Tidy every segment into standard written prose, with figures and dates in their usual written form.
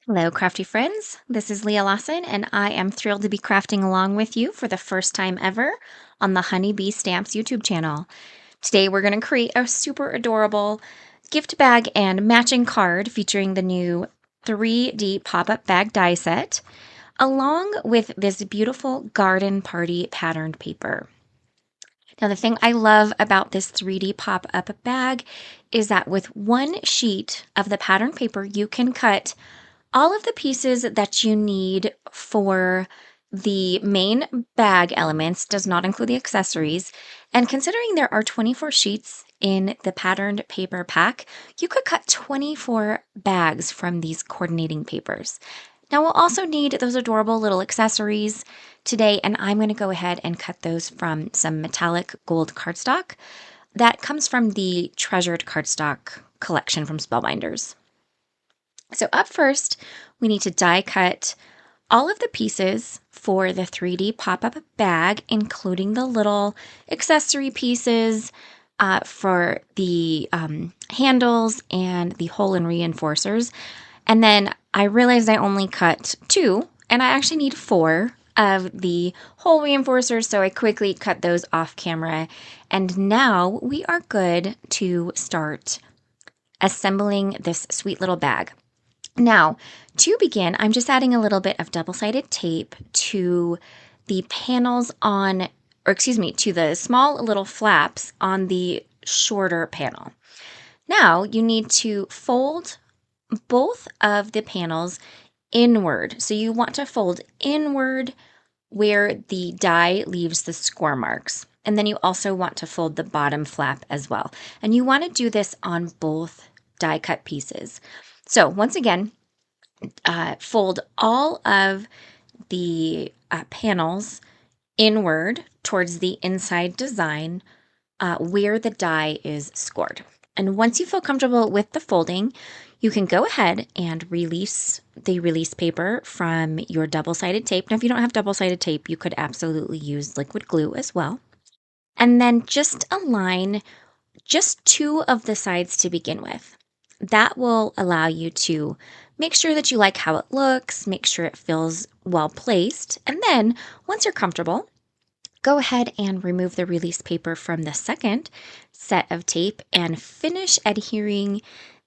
Hello, crafty friends. This is Lea Lawson, and I am thrilled to be crafting along with you for the first time ever on the HoneyBee Stamps YouTube channel. Today, we're going to create a super adorable gift bag and matching card featuring the new 3D pop-up bag die set, along with this beautiful garden party patterned paper. Now, the thing I love about this 3D pop-up bag is that with one sheet of the pattern paper, you can cut all of the pieces that you need for the main bag elements, does not include the accessories. And considering there are 24 sheets in the patterned paper pack, you could cut 24 bags from these coordinating papers. Now we'll also need those adorable little accessories today, and I'm going to go ahead and cut those from some metallic gold cardstock that comes from the Treasured Cardstock collection from Spellbinders. So up first, we need to die cut all of the pieces for the 3D pop-up bag, including the little accessory pieces for the handles and the hole and reinforcers. And then I realized I only cut 2, and I actually need 4 of the hole reinforcers, so I quickly cut those off camera. And now we are good to start assembling this sweet little bag. Now, to begin, I'm just adding a little bit of double-sided tape to the panels to the small little flaps on the shorter panel. Now, you need to fold both of the panels inward. So you want to fold inward where the die leaves the score marks. And then you also want to fold the bottom flap as well. And you want to do this on both die cut pieces. So once again, fold all of the panels inward towards the inside design where the die is scored. And once you feel comfortable with the folding, you can go ahead and release the release paper from your double-sided tape. Now, if you don't have double-sided tape, you could absolutely use liquid glue as well. And then just align just 2 of the sides to begin with. That will allow you to make sure that you like how it looks, make sure it feels well placed, and then once you're comfortable, go ahead and remove the release paper from the second set of tape and finish adhering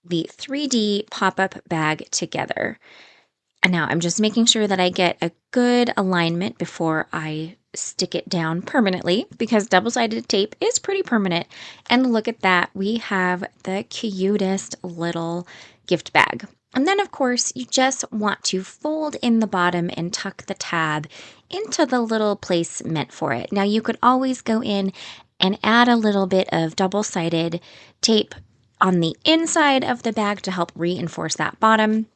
the 3D pop-up bag together. And now I'm just making sure that I get a good alignment before I stick it down permanently, because double-sided tape is pretty permanent. And look at that, we have the cutest little gift bag. And then, of course, you just want to fold in the bottom and tuck the tab into the little place meant for it. Now, you could always go in and add a little bit of double-sided tape on the inside of the bag to help reinforce that bottom.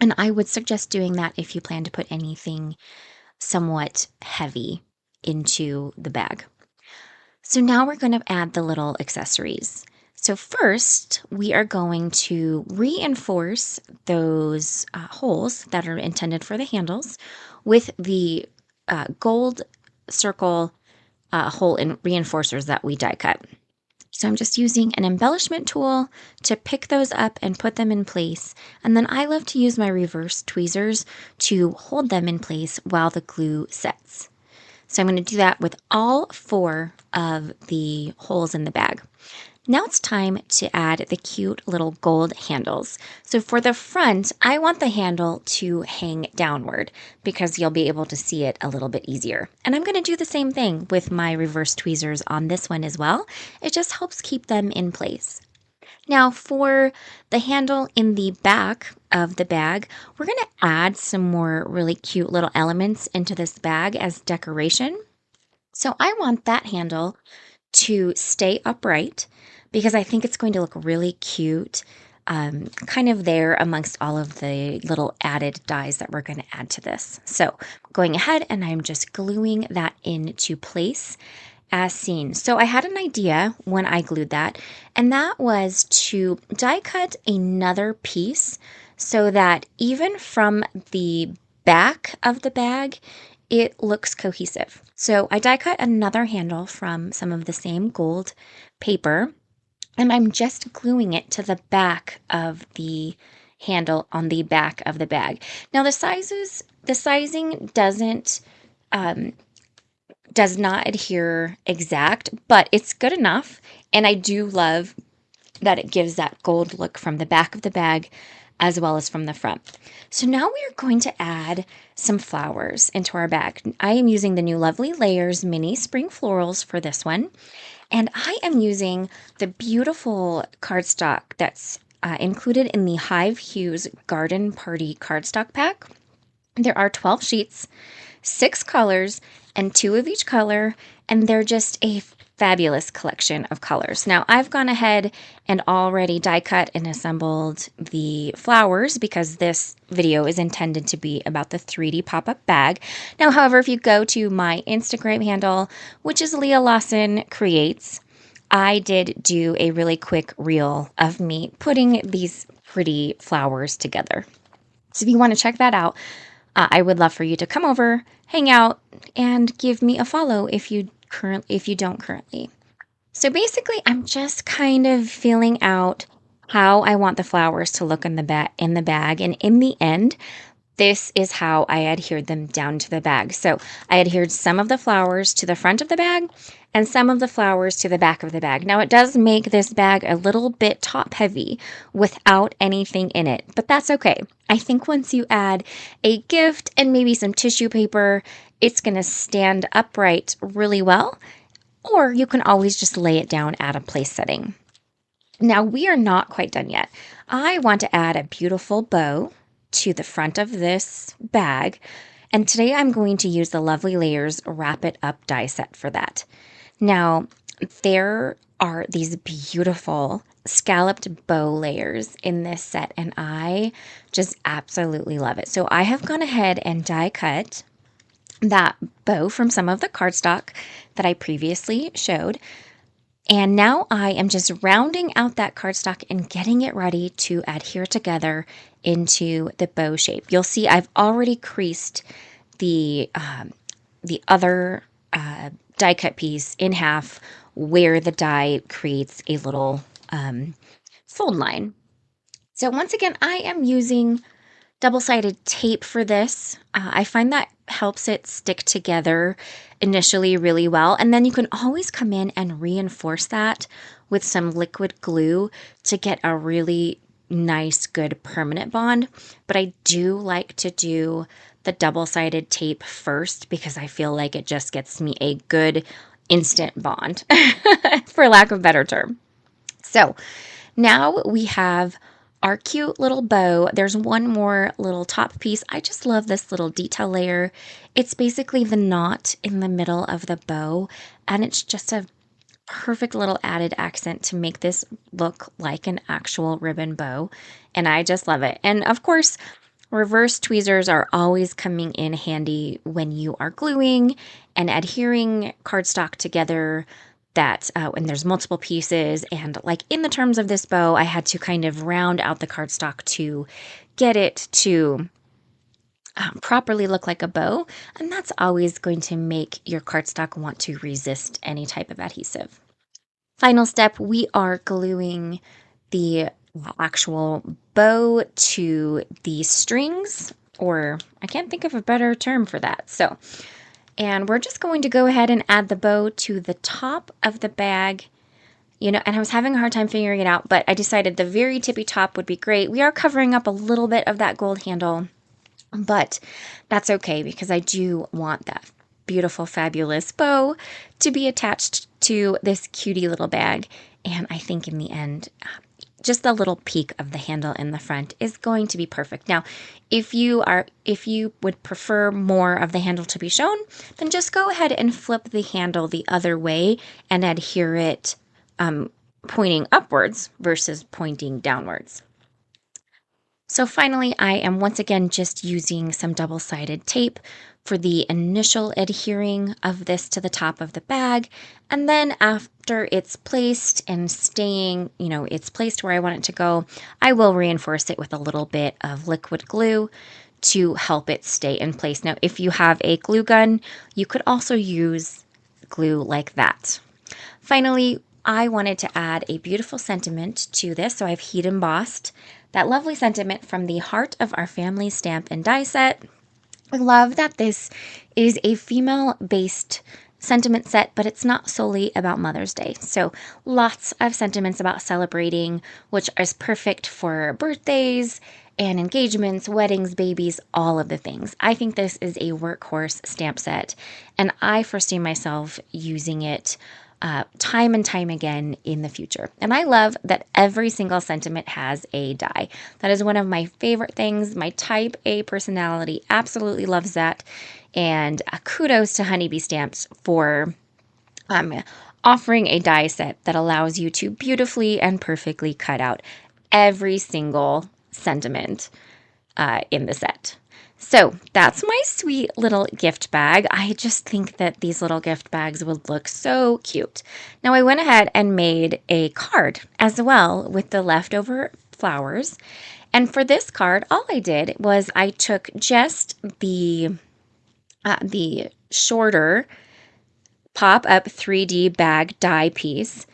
And I would suggest doing that if you plan to put anything somewhat heavy into the bag. So now we're going to add the little accessories. So first, we are going to reinforce those holes that are intended for the handles with the gold circle hole and reinforcers that we die cut. So I'm just using an embellishment tool to pick those up and put them in place. And then I love to use my reverse tweezers to hold them in place while the glue sets. So I'm going to do that with all 4 of the holes in the bag. Now it's time to add the cute little gold handles. So for the front, I want the handle to hang downward because you'll be able to see it a little bit easier. And I'm going to do the same thing with my reverse tweezers on this one as well. It just helps keep them in place. Now for the handle in the back of the bag, we're going to add some more really cute little elements into this bag as decoration. So I want that handle to stay upright because I think it's going to look really cute, kind of there amongst all of the little added dies that we're going to add to this. So going ahead and I'm just gluing that into place as seen. So I had an idea when I glued that, and that was to die cut another piece so that even from the back of the bag, it looks cohesive. So I die cut another handle from some of the same gold paper, and I'm just gluing it to the back of the handle on the back of the bag. Now the sizing does not adhere exact, but it's good enough. And I do love that it gives that gold look from the back of the bag as well as from the front. So now we are going to add some flowers into our bag. I am using the new Lovely Layers Mini Spring Florals for this one. And I am using the beautiful cardstock that's included in the Hive Hues Garden Party cardstock pack. There are 12 sheets, 6 colors, and 2 of each color, and they're just a fabulous collection of colors. Now, I've gone ahead and already die cut and assembled the flowers because this video is intended to be about the 3D pop-up bag. Now, however, if you go to my Instagram handle, which is Lea Lawson Creates, I did do a really quick reel of me putting these pretty flowers together. So if you want to check that out, I would love for you to come over, hang out, and give me a follow if you don't currently. So basically, I'm just kind of feeling out how I want the flowers to look in the bag, and in the end, this is how I adhered them down to the bag. So I adhered some of the flowers to the front of the bag and some of the flowers to the back of the bag. Now it does make this bag a little bit top heavy without anything in it, but that's okay. I think once you add a gift and maybe some tissue paper, it's going to stand upright really well, or you can always just lay it down at a place setting. Now we are not quite done yet. I want to add a beautiful bow to the front of this bag, and today I'm going to use the Lovely Layers Wrap It Up die set for that. Now, there are these beautiful scalloped bow layers in this set, and I just absolutely love it. So I have gone ahead and die cut that bow from some of the cardstock that I previously showed. And now I am just rounding out that cardstock and getting it ready to adhere together into the bow shape. You'll see I've already creased the other die cut piece in half where the die creates a little fold line. So once again, I am using double-sided tape for this. I find that helps it stick together initially really well, and then you can always come in and reinforce that with some liquid glue to get a really nice, good permanent bond. But I do like to do the double-sided tape first because I feel like it just gets me a good instant bond, for lack of a better term. So now we have our cute little bow. There's one more little top piece. I just love this little detail layer. It's basically the knot in the middle of the bow, and it's just a perfect little added accent to make this look like an actual ribbon bow, and I just love it. And of course, reverse tweezers are always coming in handy when you are gluing and adhering cardstock together, that when there's multiple pieces. And like in the terms of this bow, I had to kind of round out the cardstock to get it to properly look like a bow, and that's always going to make your cardstock want to resist any type of adhesive. Final step, we are gluing the actual bow to the strings, or I can't think of a better term for that. And we're just going to go ahead and add the bow to the top of the bag. And I was having a hard time figuring it out, but I decided the very tippy top would be great. We are covering up a little bit of that gold handle, but that's okay because I do want that beautiful, fabulous bow to be attached to this cutie little bag. And I think in the end, just the little peak of the handle in the front is going to be perfect. Now, if you would prefer more of the handle to be shown, then just go ahead and flip the handle the other way and adhere it pointing upwards versus pointing downwards. So finally, I am once again just using some double-sided tape for the initial adhering of this to the top of the bag. And then after it's placed and staying, it's placed where I want it to go, I will reinforce it with a little bit of liquid glue to help it stay in place. Now, if you have a glue gun, you could also use glue like that. Finally, I wanted to add a beautiful sentiment to this, so I've heat embossed that lovely sentiment from the Heart of Our Family stamp and die set. I love that this is a female-based sentiment set, but it's not solely about Mother's Day. So lots of sentiments about celebrating, which is perfect for birthdays and engagements, weddings, babies, all of the things. I think this is a workhorse stamp set, and I foresee myself using it time and time again in the future. And I love that every single sentiment has a die. That is one of my favorite things. My type A personality absolutely loves that. And kudos to HoneyBee Stamps for offering a die set that allows you to beautifully and perfectly cut out every single sentiment in the set. So that's my sweet little gift bag. I just think that these little gift bags would look so cute. Now I went ahead and made a card as well with the leftover flowers. And for this card, all I did was I took just the shorter pop-up 3D bag die piece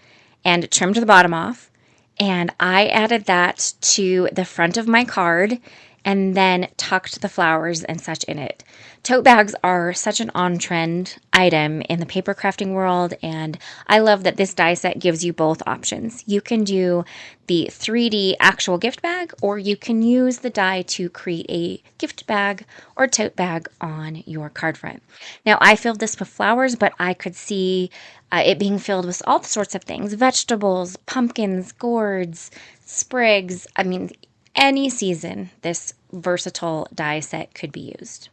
and trimmed the bottom off. And I added that to the front of my card and then tucked the flowers and such in it. Tote bags are such an on-trend item in the paper crafting world, and I love that this die set gives you both options. You can do the 3D actual gift bag, or you can use the die to create a gift bag or tote bag on your card front. Now, I filled this with flowers, but I could see it being filled with all sorts of things: vegetables, pumpkins, gourds, sprigs. I mean, any season, this versatile die set could be used.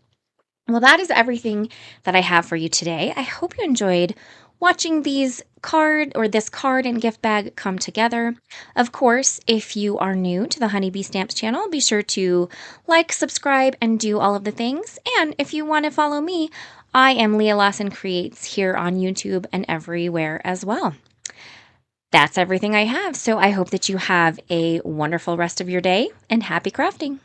Well, that is everything that I have for you today. I hope you enjoyed watching this card and gift bag come together. Of course, if you are new to the HoneyBee Stamps channel, be sure to like, subscribe, and do all of the things. And if you want to follow me, I am Lea Lawson Creates here on YouTube and everywhere as well. That's everything I have, so I hope that you have a wonderful rest of your day and happy crafting.